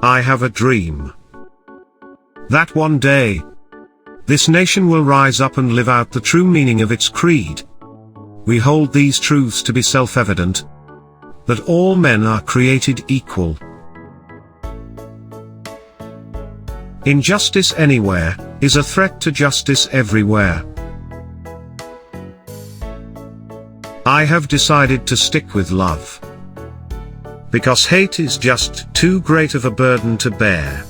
I have a dream that one day, this nation will rise up and live out the true meaning of its creed. We hold these truths to be self-evident, that all men are created equal. Injustice anywhere is a threat to justice everywhere. I have decided to stick with love, because hate is just too great of a burden to bear.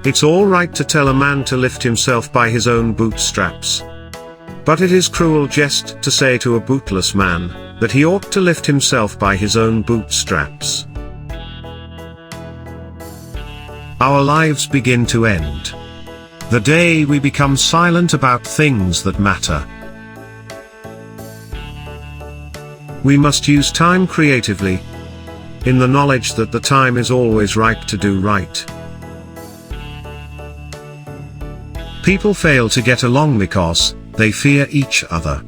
It's all right to tell a man to lift himself by his own bootstraps, but it is cruel jest to say to a bootless man that he ought to lift himself by his own bootstraps. Our lives begin to end the day we become silent about things that matter. We must use time creatively, in the knowledge that the time is always right to do right. People fail to get along because they fear each other.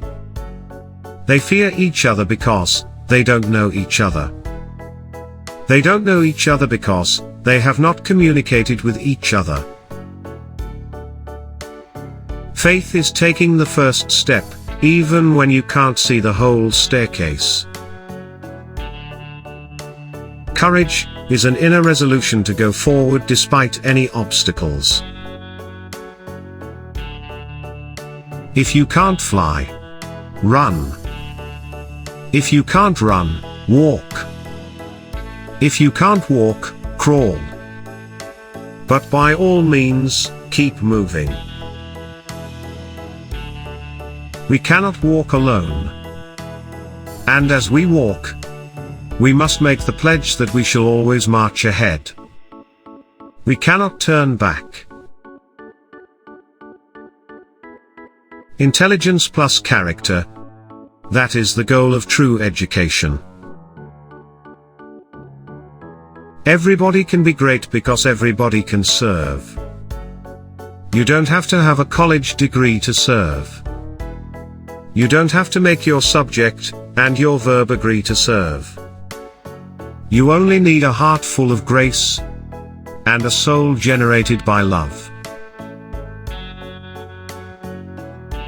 They fear each other because they don't know each other. They don't know each other because they have not communicated with each other. Faith is taking the first step, even when you can't see the whole staircase. Courage is an inner resolution to go forward despite any obstacles. If you can't fly, run. If you can't run, walk. If you can't walk, crawl. But by all means, keep moving. We cannot walk alone. And as we walk, we must make the pledge that we shall always march ahead. We cannot turn back. Intelligence plus character. That is the goal of true education. Everybody can be great because everybody can serve. You don't have to have a college degree to serve. You don't have to make your subject and your verb agree to serve. You only need a heart full of grace and a soul generated by love.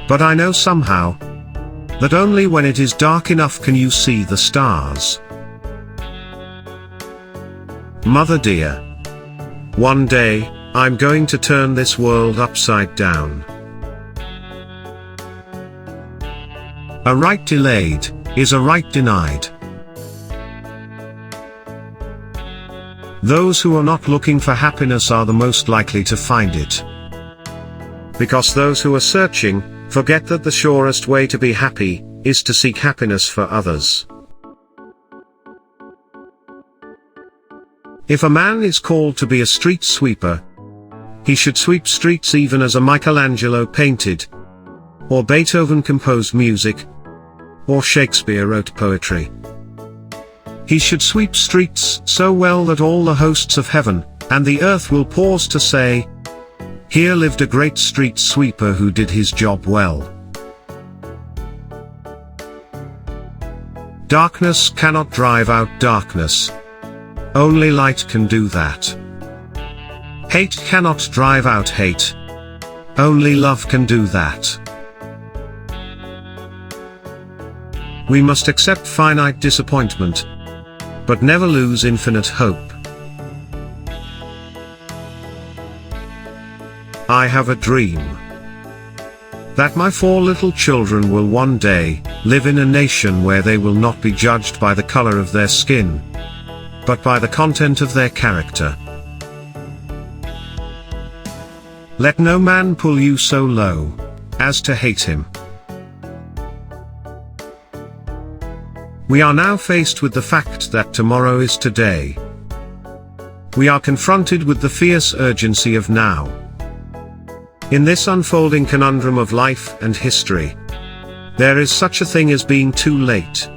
But I know somehow that only when it is dark enough can you see the stars. Mother dear, one day, I'm going to turn this world upside down. A right delayed is a right denied. Those who are not looking for happiness are the most likely to find it. Because those who are searching forget that the surest way to be happy is to seek happiness for others. If a man is called to be a street sweeper, he should sweep streets even as a Michelangelo painted, or Beethoven composed music, or Shakespeare wrote poetry. He should sweep streets so well that all the hosts of heaven and the earth will pause to say, "Here lived a great street sweeper who did his job well." Darkness cannot drive out darkness. Only light can do that. Hate cannot drive out hate. Only love can do that. We must accept finite disappointment, but never lose infinite hope. I have a dream that my 4 little children will one day live in a nation where they will not be judged by the color of their skin, but by the content of their character. Let no man pull you so low as to hate him. We are now faced with the fact that tomorrow is today. We are confronted with the fierce urgency of now. In this unfolding conundrum of life and history, there is such a thing as being too late.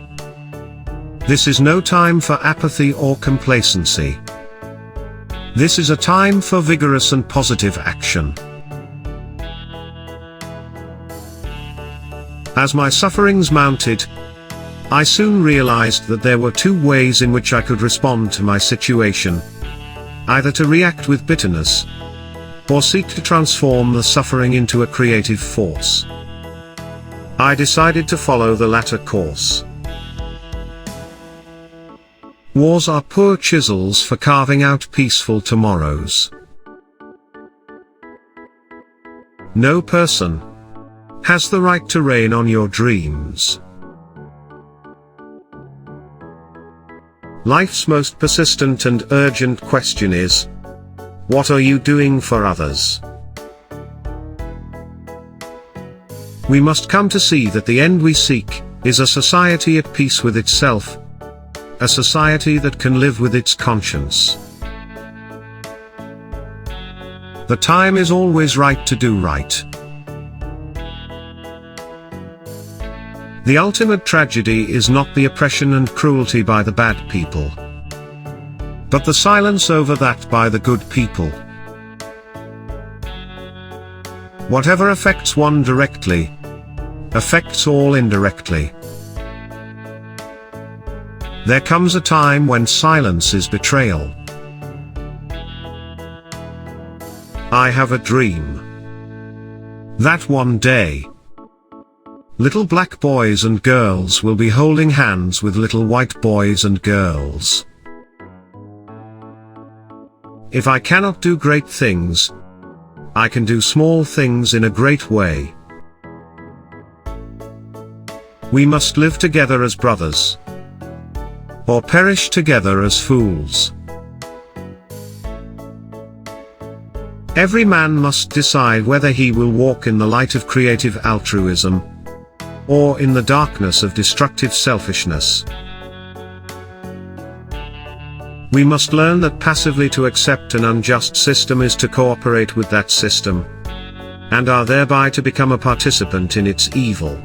This is no time for apathy or complacency. This is a time for vigorous and positive action. As my sufferings mounted, I soon realized that there were two ways in which I could respond to my situation. Either to react with bitterness, or seek to transform the suffering into a creative force. I decided to follow the latter course. Wars are poor chisels for carving out peaceful tomorrows. No person has the right to reign on your dreams. Life's most persistent and urgent question is, what are you doing for others? We must come to see that the end we seek is a society at peace with itself, a society that can live with its conscience. The time is always right to do right. The ultimate tragedy is not the oppression and cruelty by the bad people, but the silence over that by the good people. Whatever affects one directly, affects all indirectly. There comes a time when silence is betrayal. I have a dream that one day, little black boys and girls will be holding hands with little white boys and girls. If I cannot do great things, I can do small things in a great way. We must live together as brothers, or perish together as fools. Every man must decide whether he will walk in the light of creative altruism, or in the darkness of destructive selfishness. We must learn that passively to accept an unjust system is to cooperate with that system, and are thereby to become a participant in its evil.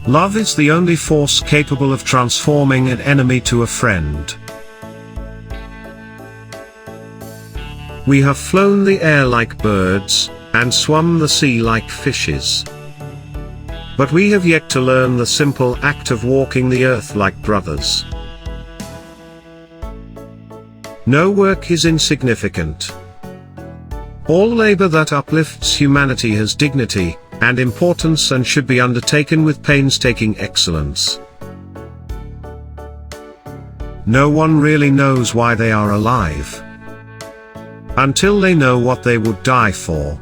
Love is the only force capable of transforming an enemy to a friend. We have flown the air like birds, and swum the sea like fishes. But we have yet to learn the simple act of walking the earth like brothers. No work is insignificant. All labor that uplifts humanity has dignity and importance and should be undertaken with painstaking excellence. No one really knows why they are alive, until they know what they would die for.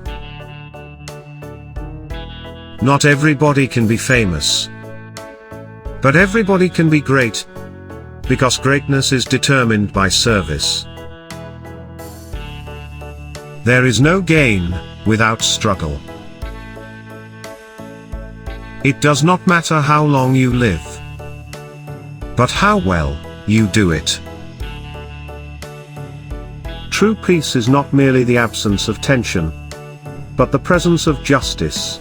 Not everybody can be famous, but everybody can be great, because greatness is determined by service. There is no gain without struggle. It does not matter how long you live, but how well you do it. True peace is not merely the absence of tension, but the presence of justice.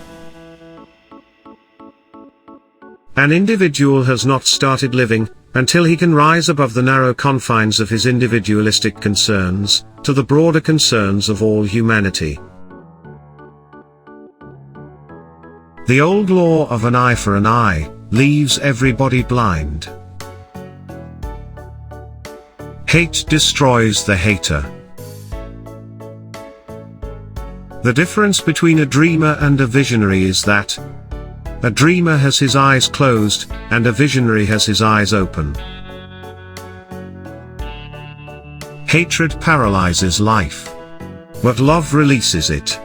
An individual has not started living until he can rise above the narrow confines of his individualistic concerns to the broader concerns of all humanity. The old law of an eye for an eye leaves everybody blind. Hate destroys the hater. The difference between a dreamer and a visionary is that a dreamer has his eyes closed, and a visionary has his eyes open. Hatred paralyzes life, but love releases it.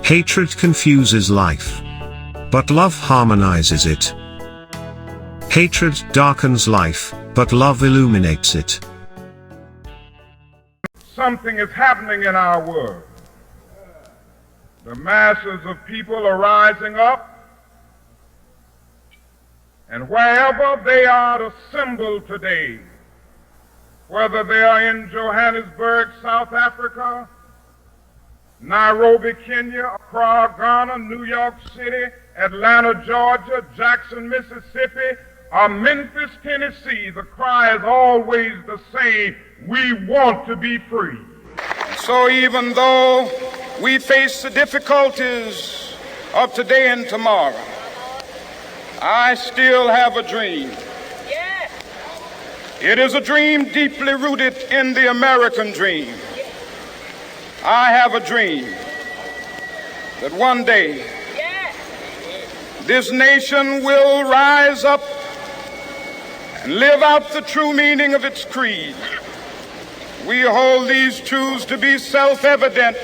Hatred confuses life, but love harmonizes it. Hatred darkens life, but love illuminates it. Something is happening in our world. The masses of people are rising up, and wherever they are assembled today, whether they are in Johannesburg, South Africa, Nairobi, Kenya, Accra, Ghana, New York City, Atlanta, Georgia, Jackson, Mississippi, or Memphis, Tennessee, the cry is always the same: we want to be free. So even though we face the difficulties of today and tomorrow, I still have a dream. It is a dream deeply rooted in the American dream. I have a dream that one day this nation will rise up and live out the true meaning of its creed. We hold these truths to be self-evident,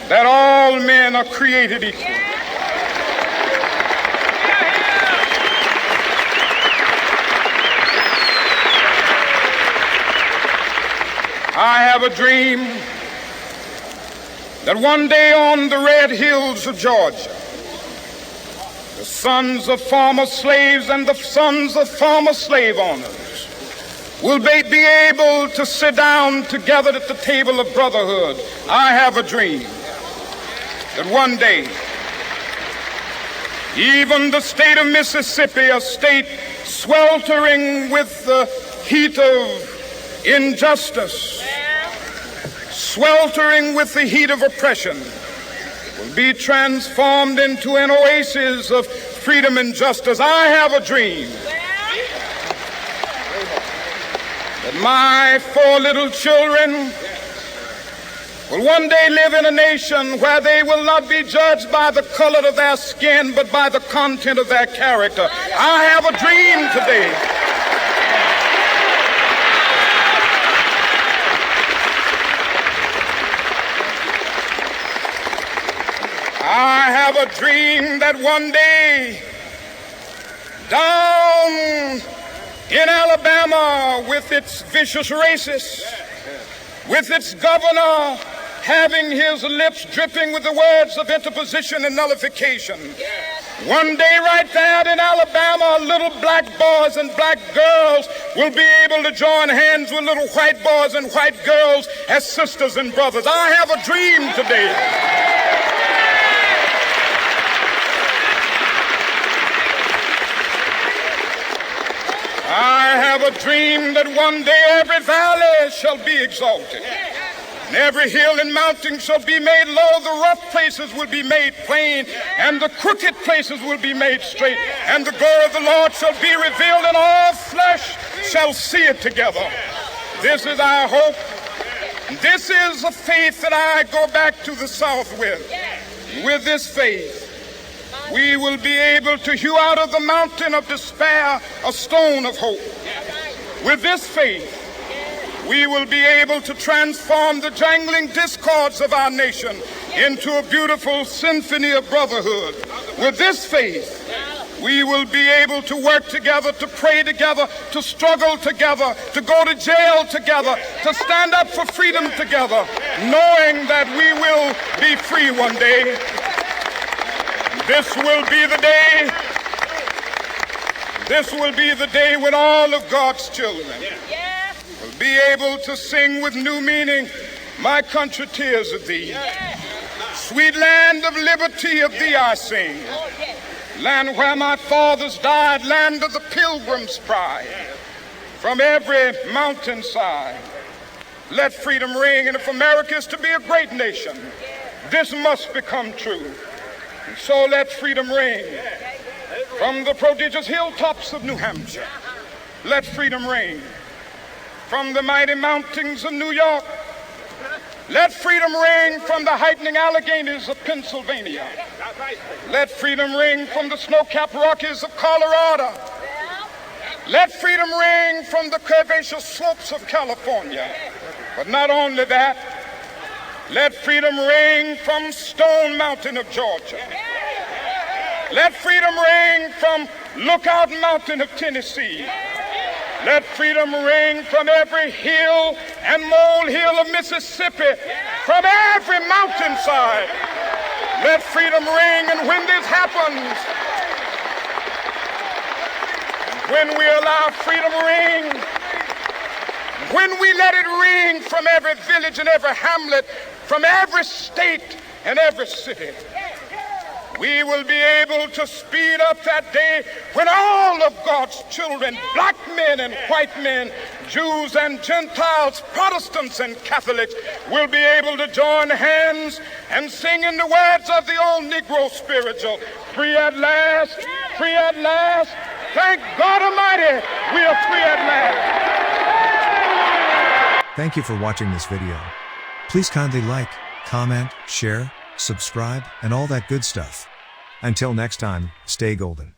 that all men are created equal. I have a dream that one day on the red hills of Georgia, the sons of former slaves and the sons of former slave owners will be able to sit down together at the table of brotherhood. I have a dream that one day, even the state of Mississippi, a state sweltering with the heat of injustice, sweltering with the heat of oppression, will be transformed into an oasis of freedom and justice. I have a dream that my 4 little children will one day live in a nation where they will not be judged by the color of their skin, but by the content of their character. I have a dream today I have a dream that one day down in Alabama, with its vicious racists, with its governor having his lips dripping with the words of interposition and nullification, one day right there in Alabama, little black boys and black girls will be able to join hands with little white boys and white girls as sisters and brothers. I have a dream today I have a dream that one day every valley shall be exalted, and every hill and mountain shall be made low. The rough places will be made plain, and the crooked places will be made straight. And the glory of the Lord shall be revealed, and all flesh shall see it together. This is our hope. This is a faith that I go back to the South with. With this faith, we will be able to hew out of the mountain of despair a stone of hope. With this faith, we will be able to transform the jangling discords of our nation into a beautiful symphony of brotherhood. With this faith, we will be able to work together, to pray together, to struggle together, to go to jail together, to stand up for freedom together, knowing that we will be free one day. This will be the day. This will be the day when all of God's children will be able to sing with new meaning, "My country, tears of thee. Sweet land of liberty, of thee I sing. Land where my fathers died, land of the pilgrim's pride. From every mountainside, let freedom ring. And if America is to be a great nation, this must become true. And so let freedom ring from the prodigious hilltops of New Hampshire. Let freedom ring from the mighty mountains of New York. Let freedom ring from the heightening Alleghenies of Pennsylvania. Let freedom ring from the snow-capped Rockies of Colorado. Let freedom ring from the curvaceous slopes of California. But not only that, let freedom ring from Stone Mountain of Georgia. Let freedom ring from Lookout Mountain of Tennessee. Let freedom ring from every hill and molehill of Mississippi, from every mountainside. Let freedom ring, and when this happens, when we allow freedom ring, when we let it ring from every village and every hamlet, from every state and every city, we will be able to speed up that day when all of God's children, black men and white men, Jews and Gentiles, Protestants and Catholics, will be able to join hands and sing in the words of the old Negro spiritual, "Free at last, free at last. Thank God Almighty, we are free at last. Thank you for watching this video. Please kindly like, comment, share, subscribe, and all that good stuff. Until next time, stay golden.